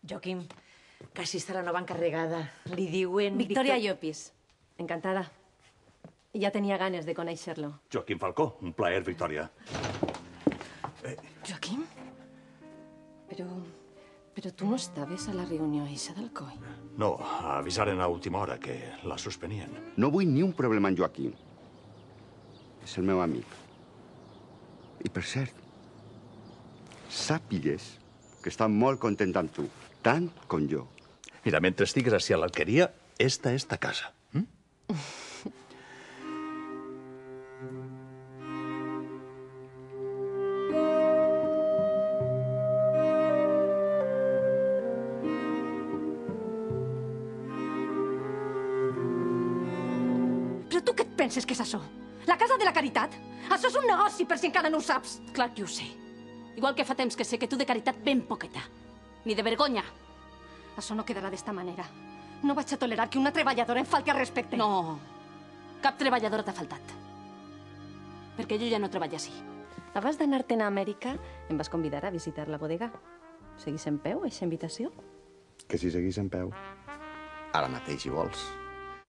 Joaquim, quasi està la nova encarregada. Li diuen... Victoria Llopis. Encantada. Ja tenia ganes de conèixer-lo. Joaquim Falcó, un plaer, Victòria. Joaquim? Però tu no estaves a la reunió eixa del COI? No, avisaren a última hora que la suspenien. No vull ni un problema amb Joaquim. És el meu amic. I per cert, sàpigues que està molt content amb tu, tant com jo. Mira, mentre estigues així a l'alqueria, esta és ta casa. Però tu què et penses que és això? La Casa de la Caritat? Això és un negoci, per si encara no ho saps. Clar que ho sé. Igual que fa temps que sé que tu de caritat ben poqueta. Ni de vergonya. Això no quedarà d'esta manera. No vaig a tolerar que una treballadora em falti al respecte. No, cap treballadora t'ha faltat. Perquè jo ja no treballo així. Abans d'anar-te'n a Amèrica, em vas convidar a visitar la bodega. Seguís en peu, eixa invitació? Que si seguís en peu. Ara mateix, si vols.